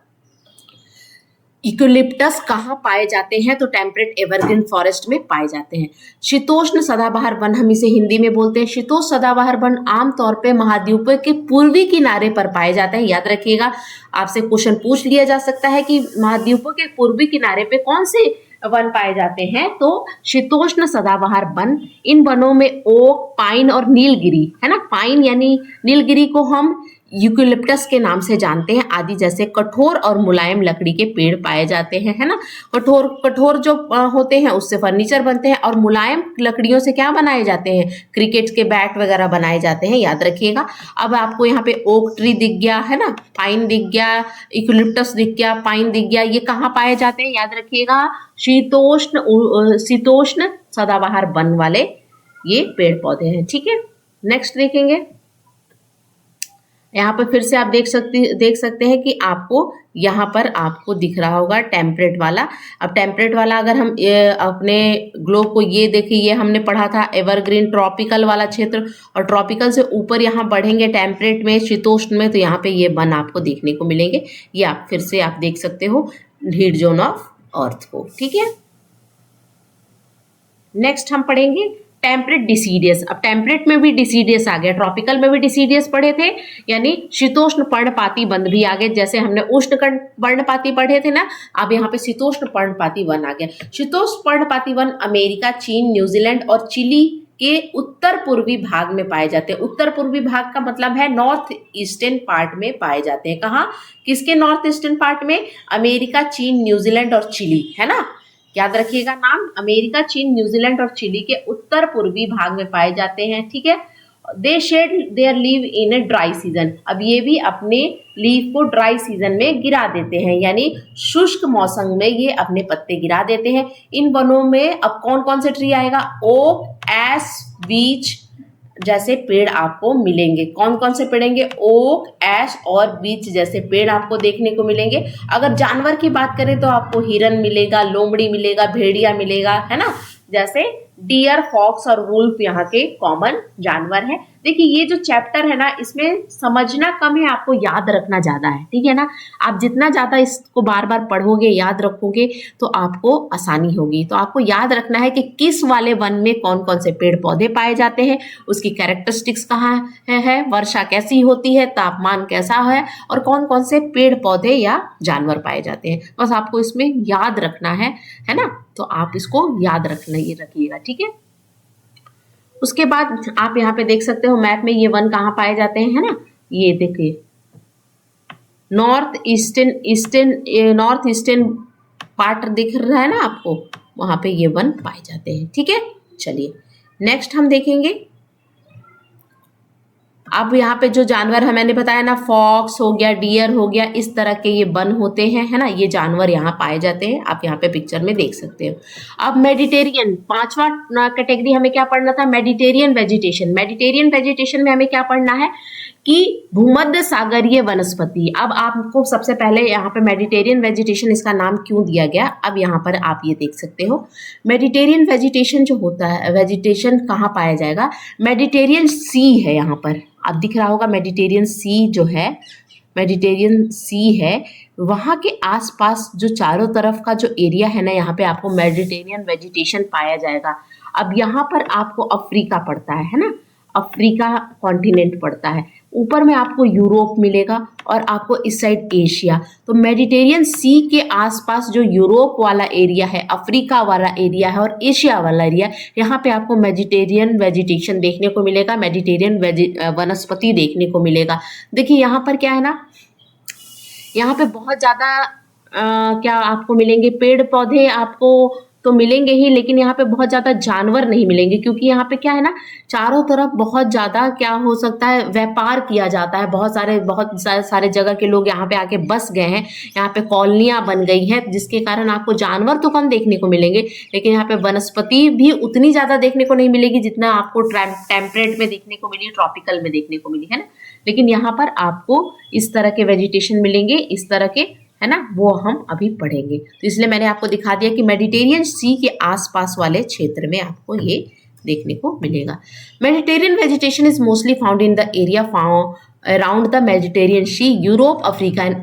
इक्यूलिप्टस कहाँ पाए जाते हैं? तो टेम्परेट एवरग्रीन फॉरेस्ट में पाए जाते हैं। शीतोष्ण सदाबहार वन, हम इसे हिंदी में बोलते हैं शीतोष्ण सदाबहार वन, आमतौर पे महाद्वीप के पूर्वी किनारे पर पाए जाते हैं। याद रखिएगा, आपसे क्वेश्चन पूछ लिया जा सकता है कि महाद्वीपों के पूर्वी किनारे पे कौन से वन पाए जाते हैं? तो शीतोष्ण सदाबहार वन। इन वनों में ओक, पाइन और नीलगिरी, है ना। पाइन यानी नीलगिरी को हम यूकेलिप्टस के नाम से जानते हैं आदि जैसे कठोर और मुलायम लकड़ी के पेड़ पाए जाते हैं, है ना। कठोर कठोर जो होते हैं उससे फर्नीचर बनते हैं, और मुलायम लकड़ियों से क्या बनाए जाते हैं, क्रिकेट के बैट वगैरह बनाए जाते हैं, याद रखिएगा। अब आपको यहाँ पे ओक ट्री दिख गया, है ना, पाइन दिख गया, यूकेलिप्टस दिख गया, पाइन दिख गया, ये कहाँ पाए जाते हैं, याद रखिएगा, शीतोष्ण सदाबहार वन वाले ये पेड़ पौधे हैं, ठीक है। नेक्स्ट देखेंगे, यहाँ पर फिर से आप देख सकते हैं कि आपको यहाँ पर आपको दिख रहा होगा टेम्परेट वाला। अब टेम्परेट वाला अगर हम अपने ग्लोब को ये देखिए, ये हमने पढ़ा था एवरग्रीन ट्रॉपिकल वाला क्षेत्र, और ट्रॉपिकल से ऊपर यहाँ बढ़ेंगे टेम्परेट में, शीतोष्ण में, तो यहाँ पे ये वन आपको देखने को मिलेंगे। ये आप फिर से आप देख सकते हो हीट जोन ऑफ अर्थ को, ठीक है। नेक्स्ट हम पढ़ेंगे टेम्परेट डिसीडियस। अब टेम्परेट में भी डिसीडियस आ गया, ट्रॉपिकल में भी डिसीडियस पढ़े थे, यानी शीतोष्ण पर्णपाती वन भी आ गए। जैसे हमने उष्ण पर्णपाती पढ़े थे ना, अब यहाँ पे शीतोष्ण पर्णपाती वन आ गया। शीतोष्ण पर्णपाती वन अमेरिका, चीन, न्यूजीलैंड और चिली के उत्तर पूर्वी भाग में पाए जाते हैं। उत्तर पूर्वी भाग का मतलब है नॉर्थ ईस्टर्न पार्ट में पाए जाते हैं। कहाँ, किसके नॉर्थ ईस्टर्न पार्ट में, अमेरिका, चीन, न्यूजीलैंड और चिली, है ना, याद रखिएगा नाम, अमेरिका, चीन, न्यूजीलैंड और चिली के उत्तर पूर्वी भाग में पाए जाते हैं, ठीक है। They shed their leave in a dry season. अब ये भी अपने लीव को ड्राई सीजन में गिरा देते हैं, यानी शुष्क मौसम में ये अपने पत्ते गिरा देते हैं। इन वनों में अब कौन कौन से ट्री आएगा, ओक, एश, बीच जैसे पेड़ आपको मिलेंगे। कौन कौन से पेड़ेंगे, ओक, ऐश और बीच जैसे पेड़ आपको देखने को मिलेंगे। अगर जानवर की बात करें तो आपको हिरन मिलेगा, लोमड़ी मिलेगा, भेड़िया मिलेगा, है ना, जैसे डियर, फॉक्स और वुल्फ यहाँ के कॉमन जानवर हैं। देखिए ये जो चैप्टर है ना, इसमें समझना कम है, आपको याद रखना ज्यादा है, ठीक है ना। आप जितना ज्यादा इसको बार बार पढ़ोगे, याद रखोगे, तो आपको आसानी होगी। तो आपको याद रखना है कि किस वाले वन में कौन कौन से पेड़ पौधे पाए जाते हैं, उसकी कैरेक्टरिस्टिक्स कहाँ है, वर्षा कैसी होती है, तापमान कैसा है, और कौन कौन से पेड़ पौधे या जानवर पाए जाते हैं। बस आपको इसमें याद रखना है ना। तो आप इसको याद रखिएगा, ठीक है। उसके बाद आप यहाँ पे देख सकते हो मैप में ये वन कहाँ पाए जाते हैं, है ना, ये देखिए नॉर्थ ईस्टर्न पार्ट दिख रहा है ना आपको, वहां पे ये वन पाए जाते हैं, ठीक है। चलिए नेक्स्ट हम देखेंगे। अब यहाँ पे जो जानवर है मैंने बताया ना, फॉक्स हो गया, डियर हो गया, इस तरह के ये वन होते हैं, है ना, ये जानवर यहाँ पाए जाते हैं। आप यहाँ पे पिक्चर में देख सकते हो। अब मेडिटेरियन, पांचवा कैटेगरी हमें क्या पढ़ना था, मेडिटेरियन वेजिटेशन। मेडिटेरियन वेजिटेशन में हमें क्या पढ़ना है कि भूमध्य सागरीय वनस्पति। अब आपको सबसे पहले यहाँ पे मेडिटेरियन वेजिटेशन इसका नाम क्यों दिया गया, अब यहाँ पर आप ये देख सकते हो। मेडिटेरियन वेजिटेशन जो होता है, वेजिटेशन कहाँ पाया जाएगा, मेडिटेरियन सी है यहाँ पर, आप दिख रहा होगा मेडिटेरियन सी जो है, मेडिटेरियन सी है, वहाँ के आसपास जो चारों तरफ का जो एरिया है ना, यहाँ पे आपको मेडिटेरियन वेजिटेशन पाया जाएगा। अब यहाँ पर आपको अफ्रीका पड़ता है ना, अफ्रीका कॉन्टिनेंट पड़ता है, ऊपर में आपको यूरोप मिलेगा और आपको इस साइड एशिया। तो मेडिटेरियन सी के आसपास जो यूरोप वाला एरिया है, अफ्रीका वाला एरिया है और एशिया वाला एरिया, यहाँ पे आपको मेडिटेरियन वेजिटेशन देखने को मिलेगा, मेडिटेरियन वनस्पति देखने को मिलेगा। देखिए यहाँ पर क्या है ना, यहाँ पे बहुत ज़्यादा क्या आपको मिलेंगे, पेड़ पौधे आपको तो मिलेंगे ही, लेकिन यहाँ पे बहुत ज़्यादा जानवर नहीं मिलेंगे, क्योंकि यहाँ पे क्या है ना, चारों तरफ बहुत ज़्यादा क्या हो सकता है, व्यापार किया जाता है। बहुत सारे जगह के लोग यहाँ पे आके बस गए हैं, यहाँ पे कॉलोनियाँ बन गई हैं, जिसके कारण आपको जानवर तो कम देखने को मिलेंगे, लेकिन यहाँ पे वनस्पति भी उतनी ज़्यादा देखने को नहीं मिलेगी जितना आपको टेम्परेट में देखने को मिली, ट्रॉपिकल में देखने को मिली, है ना। लेकिन यहाँ पर आपको इस तरह के वेजिटेशन मिलेंगे, इस तरह के, है ना, वो हम अभी पढ़ेंगे। तो इसलिए मैंने आपको दिखा दिया कि मेडिटेरियन सी के आसपास वाले क्षेत्र में आपको ये देखने को मिलेगा। Mediterranean vegetation is mostly found in the area around the Mediterranean Sea, Europe, Africa and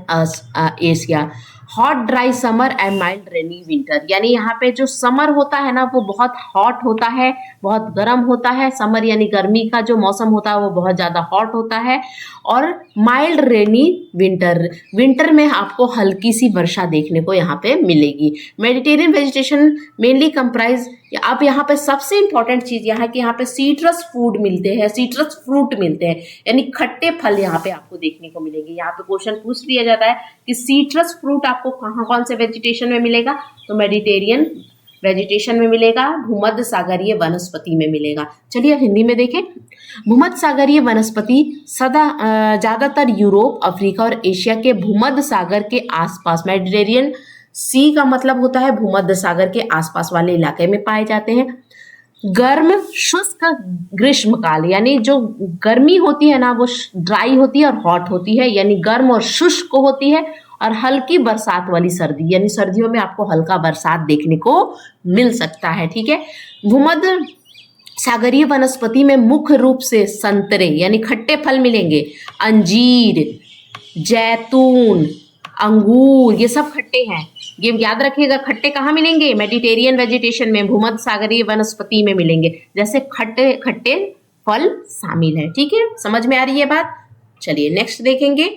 Asia. Hot dry summer and mild rainy winter, यानी यहाँ पे जो समर होता है ना वो बहुत हॉट होता है, बहुत गर्म होता है। समर यानी गर्मी का जो मौसम होता है वो बहुत ज़्यादा हॉट होता है। और माइल्ड रेनी विंटर, विंटर में आपको हल्की सी वर्षा देखने को यहाँ पे मिलेगी। मेडिटेरियन वेजिटेशन मेनली कंप्राइज अब यहाँ पे सबसे इंपॉर्टेंट चीज यहाँ कि यहाँ पे सीट्रस फूड मिलते हैं, सीट्रस फ्रूट मिलते हैं, यानी खट्टे फल यहाँ पे आपको देखने को मिलेंगे। यहाँ पे क्वेश्चन पूछ लिया जाता है कि सीट्रस फ्रूट आपको कहाँ कौन से वेजिटेशन में मिलेगा, तो मेडिटेरियन वेजिटेशन में मिलेगा, भूमध्य सागरीय वनस्पति में मिलेगा। चलिए अब हिंदी में देखें। भूमध्य सागरीय वनस्पति ज्यादातर यूरोप, अफ्रीका और एशिया के भूमध्य सागर के आसपास, मेडिटेरियन सी का मतलब होता है भूमध्य सागर के आसपास वाले इलाके में पाए जाते हैं। गर्म शुष्क ग्रीष्म काल, यानी जो गर्मी होती है ना वो ड्राई होती है और हॉट होती है, यानी गर्म और शुष्क होती है, और हल्की बरसात वाली सर्दी, यानी सर्दियों में आपको हल्का बरसात देखने को मिल सकता है। ठीक है। भूमध्य सागरीय वनस्पति में मुख्य रूप से संतरे यानी खट्टे फल मिलेंगे, अंजीर, जैतून, अंगूर, ये सब खट्टे हैं। ये याद रखिएगा, खट्टे कहाँ मिलेंगे, मेडिटेरियन वेजिटेशन में, भूमध्य सागरीय वनस्पति में मिलेंगे, जैसे खट्टे खट्टे फल शामिल है। ठीक है, समझ में आ रही है बात। चलिए नेक्स्ट देखेंगे।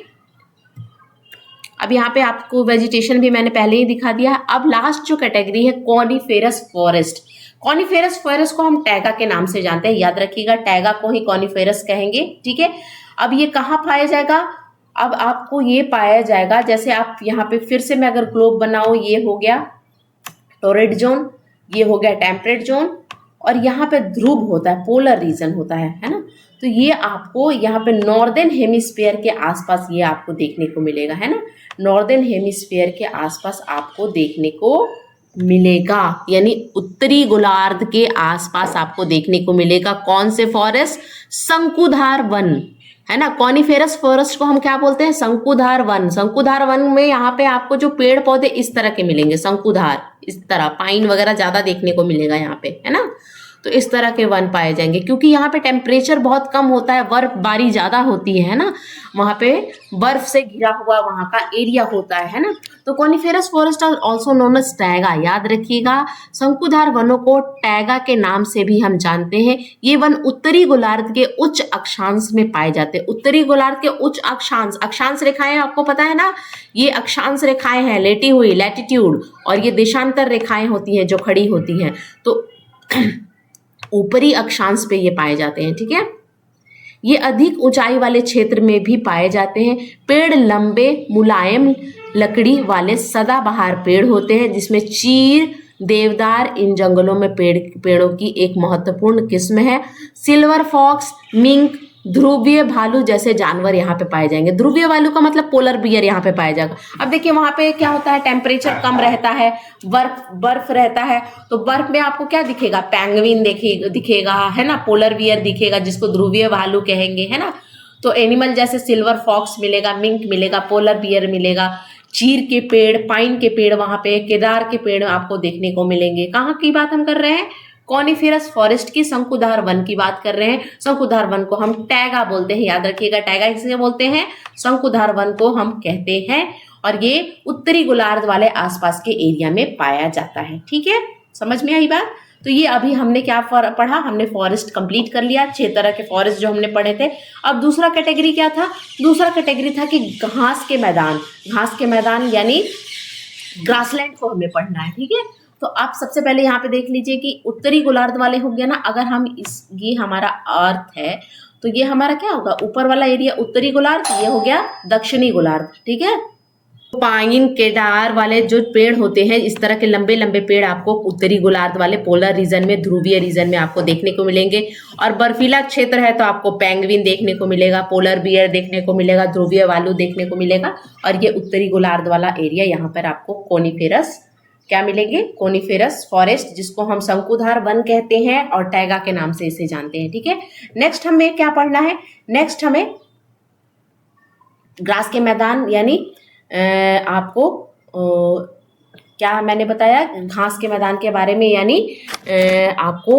अब यहाँ पे आपको वेजिटेशन भी मैंने पहले ही दिखा दिया है। अब लास्ट जो कैटेगरी है कॉनिफेरस फॉरेस्ट। कॉनिफेरस फॉरेस्ट को हम टैगा के नाम से जानते हैं, याद रखिएगा, टैगा को ही कॉनिफेरस कहेंगे। ठीक है। अब ये कहाँ पाया जाएगा, अब आपको ये पाया जाएगा, जैसे आप यहाँ पे फिर से मैं अगर ग्लोब बनाऊं, ये हो गया टोरेड जोन, ये हो गया टेम्परेट जोन, और यहाँ पे ध्रुव होता है, पोलर रीजन होता है ना। तो ये आपको यहाँ पे नॉर्दर्न हेमिस्फीयर के आसपास ये आपको देखने को मिलेगा, है ना, नॉर्दर्न हेमिस्फीयर के आसपास आपको देखने को मिलेगा, यानी उत्तरी गोलार्ध के आसपास आपको देखने को मिलेगा। कौन से फॉरेस्ट, शंकुधार वन, है ना। कॉनिफेरस फॉरेस्ट को हम क्या बोलते हैं, शंकुधार वन। शंकुधार वन में यहाँ पे आपको जो पेड़ पौधे इस तरह के मिलेंगे, शंकुधार, इस तरह पाइन वगैरह ज्यादा देखने को मिलेगा यहाँ पे, है ना। तो इस तरह के वन पाए जाएंगे, क्योंकि यहाँ पे टेम्परेचर बहुत कम होता है, बर्फबारी ज्यादा होती है ना, वहाँ पे बर्फ से घिरा हुआ वहाँ का एरिया होता है ना। तो coniferous forest are also known as taiga, याद रखिएगा, शंकुधार वनों को टैगा के नाम से भी हम जानते हैं। ये वन उत्तरी गोलार्ध के उच्च अक्षांश में पाए जाते हैं। उत्तरी गोलार्ध के उच्च अक्षांश, अक्षांश रेखाएं आपको पता है ना, ये अक्षांश रेखाएं हैं, लेटी हुई लैटिट्यूड, और ये देशांतर रेखाएं होती हैं जो खड़ी होती हैं, तो ऊपरी अक्षांश पे ये पाए जाते हैं। ठीक है। ये अधिक ऊंचाई वाले क्षेत्र में भी पाए जाते हैं। पेड़ लंबे मुलायम लकड़ी वाले सदाबहार पेड़ होते हैं, जिसमें चीर, देवदार इन जंगलों में पेड़ों की एक महत्वपूर्ण किस्म है। सिल्वर फॉक्स, मिंक, ध्रुवीय भालू जैसे जानवर यहाँ पे पाए जाएंगे। ध्रुवीय भालू का मतलब पोलर बियर यहाँ पे पाया जाएगा। अब देखिए वहां पे क्या होता है, टेम्परेचर कम रहता है, बर्फ रहता है, तो बर्फ में आपको क्या दिखेगा, पेंगुइन दिखेगा, है ना, पोलर बियर दिखेगा, जिसको ध्रुवीय भालू कहेंगे, है ना। तो एनिमल जैसे सिल्वर फॉक्स मिलेगा, मिंक मिलेगा, पोलर बियर मिलेगा, चीर के पेड़, पाइन के पेड़, वहां पे केदार के पेड़ आपको देखने को मिलेंगे। कहाँ की बात हम कर रहे हैं, कॉनिफेरस फॉरेस्ट की, शंकुधार वन की बात कर रहे हैं। शंकुधार वन को हम टैगा बोलते हैं, याद रखिएगा, टैगा किसे बोलते हैं, शंकुधार वन को हम कहते हैं, और ये उत्तरी गोलार्ध वाले आसपास के एरिया में पाया जाता है। ठीक है, समझ में आई बात। तो ये अभी हमने क्या पढ़ा, हमने फॉरेस्ट कंप्लीट कर लिया, 6 तरह के फॉरेस्ट जो हमने पढ़े थे। अब दूसरा कैटेगरी क्या था, दूसरा कैटेगरी था कि घास के मैदान, घास के मैदान यानी ग्रासलैंड को हमें पढ़ना है। ठीक है। तो आप सबसे पहले यहाँ पे देख लीजिए कि उत्तरी गोलार्ध वाले हो गया ना, अगर हम ये हमारा अर्थ है, तो ये हमारा क्या होगा, ऊपर वाला एरिया उत्तरी गोलार्ध, ये हो गया दक्षिणी गोलार्ध। ठीक है। पाइन, केदार वाले जो पेड़ होते हैं, इस तरह के लंबे लंबे पेड़ आपको उत्तरी गोलार्ध वाले पोलर रीजन में, ध्रुवीय रीजन में आपको देखने को मिलेंगे। और बर्फीला क्षेत्र है तो आपको पेंगुइन देखने को मिलेगा, पोलर बियर देखने को मिलेगा, ध्रुवीय भालू देखने को मिलेगा। और ये उत्तरी गोलार्ध वाला एरिया, यहाँ पर आपको कॉनिफेरस क्या मिलेंगे, कॉनिफेरस फॉरेस्ट, जिसको हम शंकुधार वन कहते हैं और टैगा के नाम से इसे जानते हैं। ठीक है। नेक्स्ट हमें क्या पढ़ना है, नेक्स्ट हमें ग्रास के मैदान, यानी आपको क्या मैंने बताया, घास के मैदान के बारे में, यानी आपको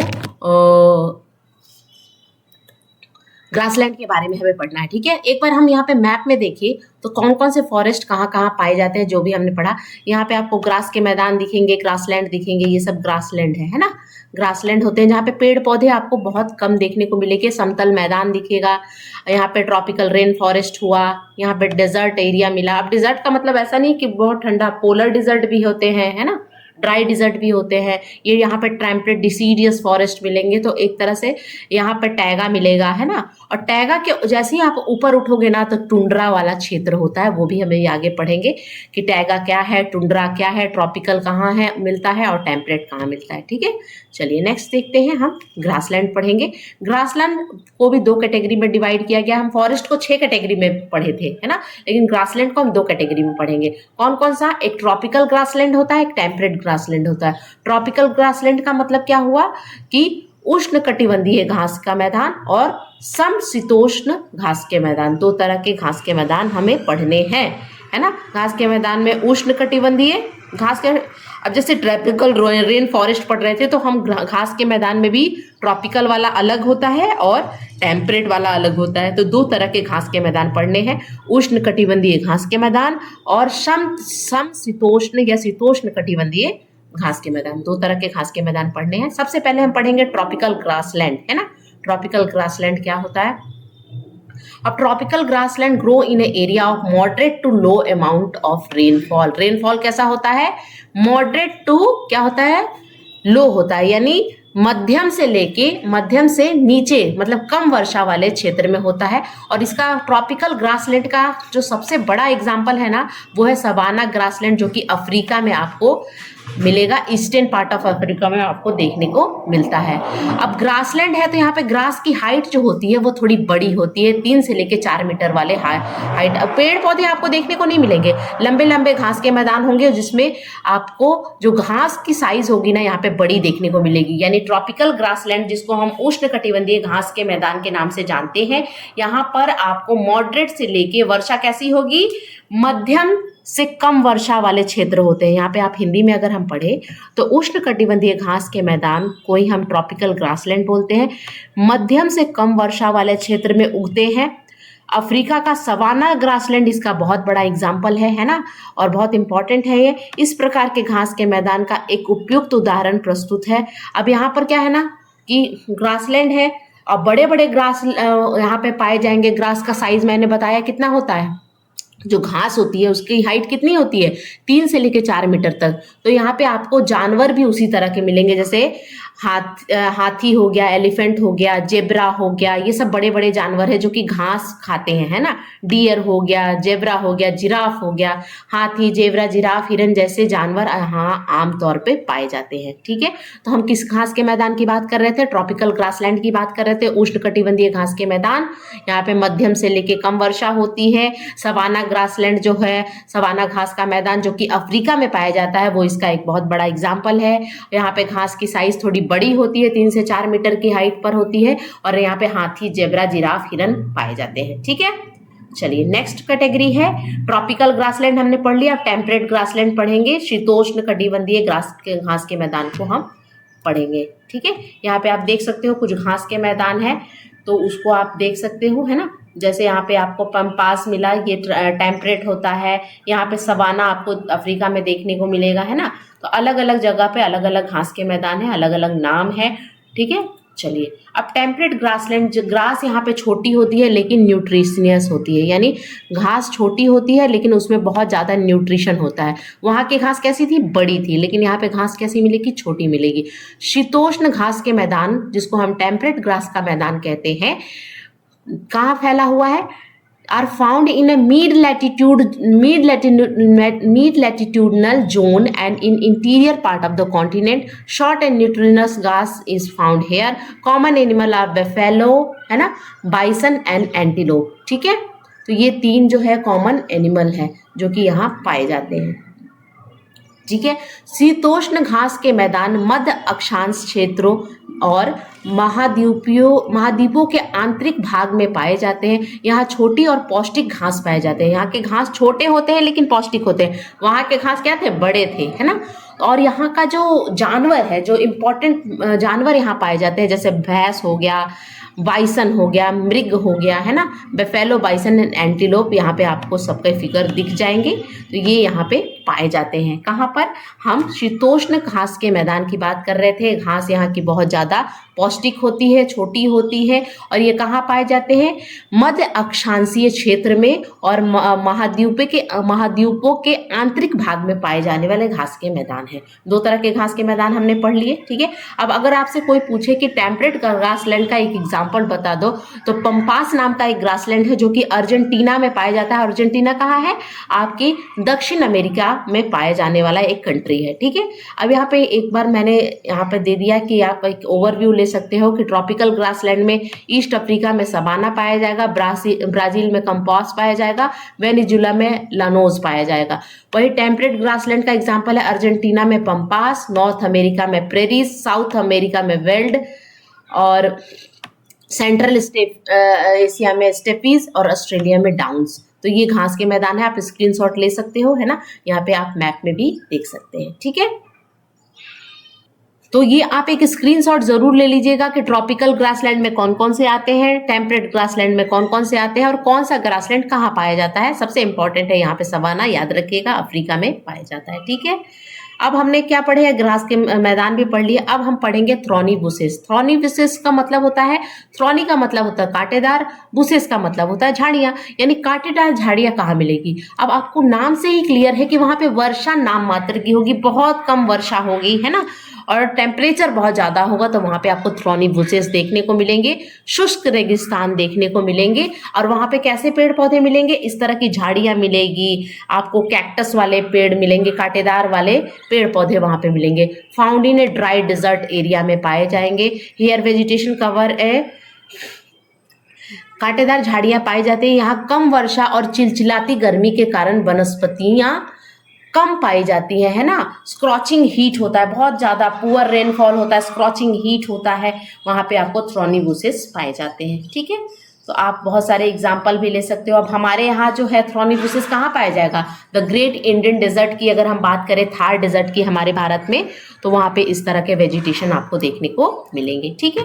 ग्रासलैंड के बारे में हमें पढ़ना है। ठीक है। एक बार हम यहाँ पे मैप में देखिए तो कौन कौन से फॉरेस्ट कहाँ कहाँ पाए जाते हैं, जो भी हमने पढ़ा। यहाँ पे आपको ग्रास के मैदान दिखेंगे, ग्रासलैंड दिखेंगे, ये सब ग्रासलैंड है ना, ग्रासलैंड होते हैं जहाँ पे पेड़ पौधे आपको बहुत कम देखने को मिलेंगे। समतल मैदान दिखेगा, यहाँ पे ट्रॉपिकल रेन फॉरेस्ट हुआ, यहाँ पे डेजर्ट एरिया मिला। अब डिजर्ट का मतलब ऐसा नहीं कि बहुत ठंडा, पोलर डिजर्ट भी होते हैं, है ना, ड्राई डिजर्ट भी होते हैं। ये यहाँ पे टेम्परेट डिसीडियस फॉरेस्ट मिलेंगे, तो एक तरह से यहाँ पे टैगा मिलेगा, है ना। और टैगा के जैसे ही आप ऊपर उठोगे ना तो टुंड्रा वाला क्षेत्र होता है, वो भी हमें आगे पढ़ेंगे कि टैगा क्या है, टुंड्रा क्या है, ट्रॉपिकल कहाँ है मिलता है और टेम्परेट कहाँ मिलता है। ठीक है, चलिए नेक्स्ट देखते हैं, हम ग्रासलैंड पढ़ेंगे। ग्रासलैंड को भी 2 कैटेगरी में डिवाइड किया गया। हम फॉरेस्ट को 6 कैटेगरी में पढ़े थे, है ना, लेकिन ग्रासलैंड को हम 2 कैटेगरी में पढ़ेंगे। कौन कौन सा? एक ट्रॉपिकल ग्रासलैंड होता है, एक टेम्परेट ग्रासलैंड होता है। ट्रॉपिकल ग्रासलैंड का मतलब क्या हुआ कि उष्ण कटिबंधीय घास का मैदान और समशीतोष्ण घास के मैदान, 2 तरह के घास के मैदान हमें पढ़ने हैं, है ना। घास के मैदान में उष्ण कटिबंधीय घास के, अब जैसे ट्रॉपिकल रेन फॉरेस्ट पढ़ रहे थे तो हम घास के मैदान में भी ट्रॉपिकल वाला अलग होता है और टेम्परेट वाला अलग होता है। तो 2 तरह के घास के मैदान पढ़ने हैं, उष्ण कटिबंधीय घास के मैदान और समशीतोष्ण या शीतोष्ण कटिबंधीय घास के मैदान। 2 तरह के घास के मैदान पढ़ने हैं। सबसे पहले हम पढ़ेंगे ट्रॉपिकल ग्रासलैंड, है ना। ट्रॉपिकल ग्रासलैंड क्या होता है? अब tropical grassland grow in area of moderate to low amount of rainfall. Rainfall कैसा होता है? मॉडरेट टू क्या होता है? लो होता है, यानी मध्यम से नीचे, मतलब कम वर्षा वाले क्षेत्र में होता है। और इसका ट्रॉपिकल ग्रासलैंड का जो सबसे बड़ा एग्जाम्पल है ना, वो है सवाना ग्रासलैंड, जो कि अफ्रीका में आपको मिलेगा। ईस्टर्न पार्ट ऑफ अफ्रीका में आपको देखने को मिलता है। अब ग्रासलैंड है तो यहाँ पे ग्रास की हाइट जो होती है वो थोड़ी बड़ी होती है, 3 से लेके 4 मीटर वाले हाइट। अब पेड़ पौधे आपको देखने को नहीं मिलेंगे, लंबे लंबे घास के मैदान होंगे जिसमें आपको जो घास की साइज होगी ना यहाँ पे बड़ी देखने को मिलेगी। यानी ट्रॉपिकल ग्रासलैंड, जिसको हम उष्ण कटिबंधीय घास के मैदान के नाम से जानते हैं, यहाँ पर आपको मॉडरेट से लेके वर्षा कैसी होगी? मध्यम से कम वर्षा वाले क्षेत्र होते हैं। यहाँ पे आप हिंदी में अगर हम पढ़े तो उष्ण कटिबंधीय घास के मैदान को ही हम ट्रॉपिकल ग्रासलैंड बोलते हैं। मध्यम से कम वर्षा वाले क्षेत्र में उगते हैं। अफ्रीका का सवाना ग्रासलैंड इसका बहुत बड़ा एग्जाम्पल है ना, और बहुत इंपॉर्टेंट है ये। इस प्रकार के घास के मैदान का एक उपयुक्त उदाहरण प्रस्तुत है। अब यहाँ पर क्या है ना कि ग्रासलैंड है और बड़े बड़े ग्रास यहाँ पे पाए जाएंगे। ग्रास का साइज मैंने बताया कितना होता है, जो घास होती है उसकी हाइट कितनी होती है? 3 से लेकर 4 मीटर तक। तो यहाँ पे आपको जानवर भी उसी तरह के मिलेंगे, जैसे हाथी हो गया, एलिफेंट हो गया, जेब्रा हो गया, ये सब बड़े बड़े जानवर है जो कि घास खाते हैं, है ना। डियर हो गया, जेब्रा हो गया, जिराफ हो गया। हाथी, जेब्रा, जिराफ, हिरन जैसे जानवर यहाँ आमतौर पे पाए जाते हैं। ठीक है, तो हम किस घास के मैदान की बात कर रहे थे? ट्रॉपिकल ग्रासलैंड की बात कर रहे थे। उष्ण कटिबंधीय घास के मैदान, यहाँ पे मध्यम से लेके कम वर्षा होती है। सवाना ग्रासलैंड जो है, सवाना घास का मैदान जो कि अफ्रीका में पाया जाता है, वो इसका एक बहुत बड़ा एग्जाम्पल है। यहाँ पे घास की साइज थोड़ी बड़ी होती है, 3 से 4 मीटर की हाइट पर होती है, और यहाँ पे हाथी, जेब्रा, जिराफ, हिरन पाए जाते हैं। ठीक है, चलिए नेक्स्ट कैटेगरी है ट्रॉपिकल ग्रासलैंड, हमने पढ़ लिया। अब टेम्परेट ग्रासलैंड पढ़ेंगे, शीतोष्ण कटिबंधीय घास के मैदान को हम पढ़ेंगे। ठीक है, यहाँ पे आप देख सकते हो कुछ घास के मैदान है, तो उसको आप देख सकते हो, है ना। जैसे यहाँ पे आपको पम्पास मिला, ये टेम्परेट होता है। यहाँ पे सवाना आपको अफ्रीका में देखने को मिलेगा, है ना। तो अलग अलग जगह पे अलग अलग घास के मैदान है, अलग अलग नाम है। ठीक है, चलिए अब टेम्परेट ग्रासलैंड, ग्रास यहाँ पे छोटी होती है लेकिन न्यूट्रिशियस होती है, यानी घास छोटी होती है लेकिन उसमें बहुत ज़्यादा न्यूट्रिशन होता है। वहाँ की घास कैसी थी? बड़ी थी, लेकिन यहाँ पे घास कैसी मिलेगी? छोटी मिलेगी। शीतोष्ण घास के मैदान, जिसको हम टेम्परेट ग्रास का मैदान कहते हैं, कहाँ फैला हुआ है? are found in a mid-latitudinal zone and in interior part of the continent. Short and nutritious grass is found here. Common animal are buffalo, है ना, bison and antelope. ठीक है, तो ये 3 जो है कॉमन एनिमल है जो कि यहाँ पाए जाते हैं। ठीक है, शीतोष्ण घास के मैदान मध्य अक्षांश क्षेत्रों और महाद्वीपों के आंतरिक भाग में पाए जाते हैं। यहाँ छोटी और पौष्टिक घास पाए जाते हैं। यहाँ के घास छोटे होते हैं लेकिन पौष्टिक होते हैं। वहाँ के घास क्या थे? बड़े थे, है ना। और यहाँ का जो जानवर है, जो इम्पोर्टेंट जानवर यहाँ पाए जाते हैं, जैसे भैंस हो गया, बाइसन हो गया, मृग हो गया, है ना, बेफेलो, बाइसन एंड एंटीलोप, यहाँ पे आपको सबके फिगर दिख जाएंगे। तो ये यहाँ पे पाए जाते हैं। कहाँ पर? हम शीतोष्ण घास के मैदान की बात कर रहे थे। घास यहाँ की बहुत ज़्यादा पौष्टिक होती है, छोटी होती है, और ये कहाँ पाए जाते हैं? मध्य अक्षांशीय क्षेत्र में और महाद्वीपों के आंतरिक भाग में पाए जाने वाले घास के मैदान हैं। दो तरह के घास के मैदान हमने पढ़ लिए, ठीक है। अब अगर आपसे कोई पूछे कि टेम्परेट ग्रासलैंड का एक एग्जाम्पल बता दो, तो पंपास नाम का एक ग्रासलैंड है जो कि अर्जेंटीना में पाया जाता है। अर्जेंटीना कहाँ है? आपकी दक्षिण अमेरिका में पाए जाने वाला एक कंट्री है, ठीक है। अब यहाँ पे एक बार मैंने यहाँ पे दे दिया कि आप एक ओवरव्यू ले सकते हो कि ट्रॉपिकल ग्रासलैंड में ईस्ट अफ्रीका में सबाना पाया जाएगा, ब्राजील में कंपास पाया जाएगा, वेनेजुला में लानोज पाया जाएगा। वही टेम्परेट ग्रासलैंड का एग्जाम्पल है अर्जेंटीना में पंपास, नॉर्थ अमेरिका में प्रेरीज, साउथ अमेरिका में वेल्ड, और सेंट्रल एशिया में स्टेपीज, और ऑस्ट्रेलिया में डाउन्स। तो ये घास के मैदान है, आप स्क्रीनशॉट ले सकते हो, है ना। यहाँ पे आप मैप में भी देख सकते हैं, ठीक है। तो ये आप एक स्क्रीनशॉट जरूर ले लीजिएगा कि ट्रॉपिकल ग्रासलैंड में कौन कौन से आते हैं, टेम्परेट ग्रासलैंड में कौन कौन से आते हैं, और कौन सा ग्रासलैंड कहाँ पाया जाता है। सबसे इंपॉर्टेंट है यहाँ पे सवाना, याद रखिएगा, अफ्रीका में पाया जाता है, ठीक है। अब हमने क्या पढ़े हैं? घास के मैदान भी पढ़ लिए। अब हम पढ़ेंगे थ्रॉनी बुशेस। थ्रॉनी बुशेस का मतलब होता है, थ्रॉनी का मतलब होता है कांटेदार, बुशेस का मतलब होता है झाड़ियां, यानी कांटेदार झाड़ियां कहाँ मिलेगी? अब आपको नाम से ही क्लियर है कि वहां पे वर्षा नाम मात्र की होगी, बहुत कम वर्षा होगी, है ना, और टेम्परेचर बहुत ज़्यादा होगा, तो वहाँ पे आपको थ्रॉनी बुशेस देखने को मिलेंगे, शुष्क रेगिस्तान देखने को मिलेंगे, और वहाँ पे कैसे पेड़ पौधे मिलेंगे? इस तरह की झाड़ियाँ मिलेगी आपको, कैक्टस वाले पेड़ मिलेंगे, कांटेदार वाले पेड़ पौधे वहाँ पे मिलेंगे। Found in a dry desert area में पाए जाएंगे। हियर वेजिटेशन कवर ए, कांटेदार झाड़ियाँ पाई जाती है। यहाँ कम वर्षा और चिलचिलाती गर्मी के कारण वनस्पतियाँ कम पाई जाती है ना। स्क्रॉचिंग हीट होता है, बहुत ज़्यादा पुअर रेनफॉल होता है, स्क्रॉचिंग हीट होता है, वहाँ पे आपको थ्रॉनी बुशेस पाए जाते हैं, ठीक है। तो आप बहुत सारे एग्जाम्पल भी ले सकते हो। अब हमारे यहाँ जो है थ्रॉनी बुशेस कहाँ पाया जाएगा? द ग्रेट इंडियन डेजर्ट की अगर हम बात करें, थार डेजर्ट की हमारे भारत में, तो वहाँ पे इस तरह के वेजिटेशन आपको देखने को मिलेंगे, ठीक है।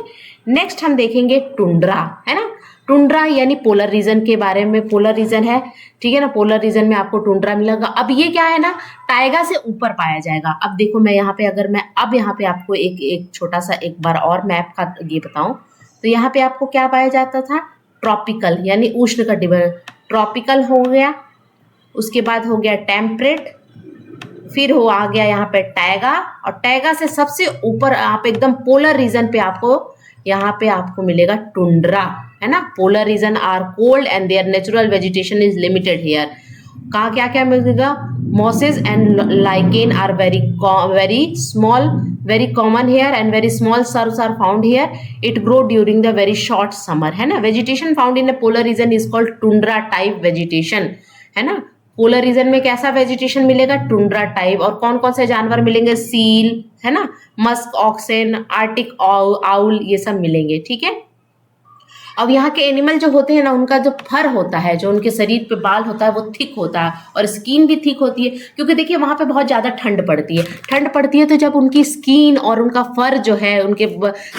नेक्स्ट हम देखेंगे टुंड्रा, है ना। टुंड्रा यानी पोलर रीजन के बारे में, पोलर रीजन है, ठीक है ना। पोलर रीजन में आपको टुंड्रा मिलेगा। अब ये क्या है ना, टाइगा से ऊपर पाया जाएगा। अब देखो मैं यहाँ पे, अगर मैं अब यहाँ पे आपको एक छोटा सा एक बार और मैप का ये बताऊं, तो यहाँ पे आपको क्या पाया जाता था? ट्रॉपिकल यानी उष्णकटिबंधीय, ट्रॉपिकल हो गया, उसके बाद हो गया टेम्परेट, फिर हो आ गया यहाँ पे टाइगा, और टाइगा से सबसे ऊपर आप एकदम पोलर रीजन पे आपको यहाँ पे आपको मिलेगा टुंड्रा, है ना। Polar region are cold and their natural vegetation is limited here. कहा क्या क्या मिलेगा? Mosses and lichen are very small, very common here, and very small shrubs are found here. It grow during the very short summer, है ना। Vegetation found in the polar region is called tundra type vegetation, है ना। Polar region में कैसा vegetation मिलेगा? Tundra type. और कौन कौन से जानवर मिलेंगे? सील, है ना, मस्क ऑक्सेन, आर्टिक आउल, ये सब मिलेंगे, ठीक है। अब यहाँ के एनिमल जो होते हैं ना, उनका जो फर होता है, जो उनके शरीर पे बाल होता है, वो थिक होता है, और स्किन भी थिक होती है, क्योंकि देखिए वहाँ पे बहुत ज़्यादा ठंड पड़ती है। ठंड पड़ती है तो जब उनकी स्किन और उनका फर जो है, उनके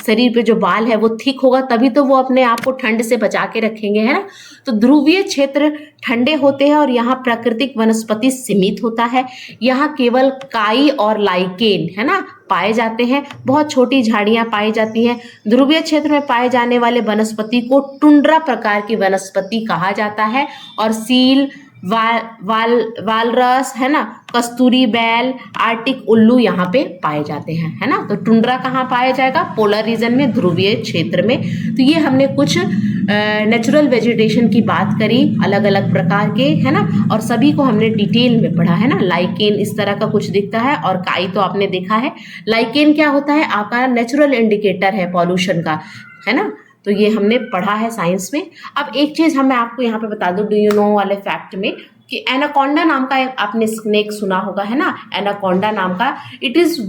शरीर पे जो बाल है वो थिक होगा, तभी तो वो अपने आप को ठंड से बचा के रखेंगे, है ना। तो ध्रुवीय क्षेत्र ठंडे होते हैं और यहाँ प्राकृतिक वनस्पति सीमित होता है। यहाँ केवल काई और लाइकेन, है ना, पाए जाते हैं। बहुत छोटी झाड़ियां पाई जाती हैं। ध्रुवीय क्षेत्र में पाए जाने वाले वनस्पति को टुंड्रा प्रकार की वनस्पति कहा जाता है। और सील, वालरस, है ना, कस्तूरी बैल, आर्टिक उल्लू यहाँ पे पाए जाते हैं, है ना। तो टुंड्रा कहाँ पाया जाएगा? पोलर रीजन में, ध्रुवीय क्षेत्र में। तो ये हमने कुछ नेचुरल वेजिटेशन की बात करी, अलग अलग प्रकार के, है ना, और सभी को हमने डिटेल में पढ़ा, है ना। लाइकेन इस तरह का कुछ दिखता है, और काई तो आपने देखा है। लाइकेन क्या होता है? आपका नेचुरल इंडिकेटर है पॉल्यूशन का, है ना। तो ये हमने पढ़ा है साइंस में। अब एक चीज मैं आपको यहाँ पे बता दूं, डू यू नो वाले फैक्ट में, कि एनाकोंडा नाम का आपने स्नेक सुना होगा, है ना। एनाकोंडा नाम का, it is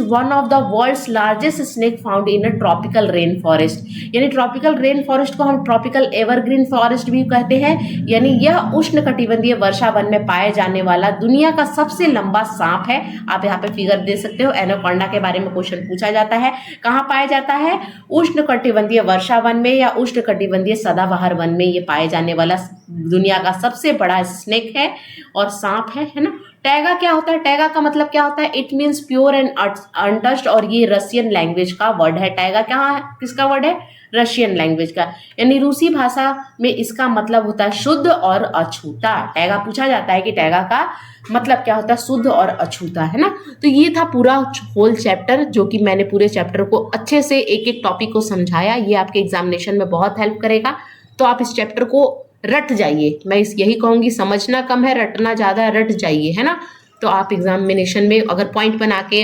one of the world's largest snake found in a tropical rain forest. यानी ट्रॉपिकल रेन फॉरेस्ट को हम ट्रॉपिकल एवरग्रीन फॉरेस्ट भी कहते हैं। यानी यह उष्णकटिबंधीय वर्षा वन में पाए जाने वाला दुनिया का सबसे लंबा सांप है। आप यहाँ पे फिगर दे सकते हो। एनाकोंडा के बारे में क्वेश्चन पूछा जाता है, कहाँ पाया जाता है? उष्णकटिबंधीय वर्षा वन में या उष्णकटिबंधीय सदाबहार वन में ये पाए जाने वाला दुनिया का सबसे बड़ा स्नेक है और सांप है ना। टैगा क्या होता है? टैगा का मतलब क्या होता है? It means pure and untouched, और ये रशियन लैंग्वेज का वर्ड है। टैगा क्या है? किसका वर्ड है? रशियन लैंग्वेज का। यानी रूसी भाषा में इसका मतलब होता है शुद्ध और अछूता। टैगा पूछा जाता है कि टैगा का मतलब क्या होता है? शुद्ध और अछूता, है ना। तो ये था पूरा होल चैप्टर, जो कि मैंने पूरे चैप्टर को अच्छे से एक एक टॉपिक को समझाया। ये आपके एग्जामिनेशन में बहुत हेल्प करेगा। तो आप इस चैप्टर को रट जाइए, मैं यही कहूँगी, समझना कम है, रटना ज़्यादा है, रट जाइए, है ना। तो आप एग्जामिनेशन में अगर पॉइंट बना के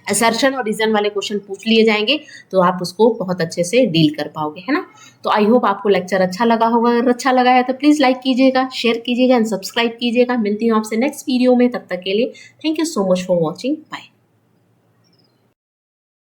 असर्शन और रीजन वाले क्वेश्चन पूछ लिए जाएंगे तो आप उसको बहुत अच्छे से डील कर पाओगे, है ना। तो आई होप आपको लेक्चर अच्छा लगा होगा। अगर अच्छा लगा है तो प्लीज़ लाइक कीजिएगा, शेयर कीजिएगा एंड सब्सक्राइब कीजिएगा। मिलती हूँ आपसे नेक्स्ट वीडियो में, तब तक के लिए thank you so much for watching, bye.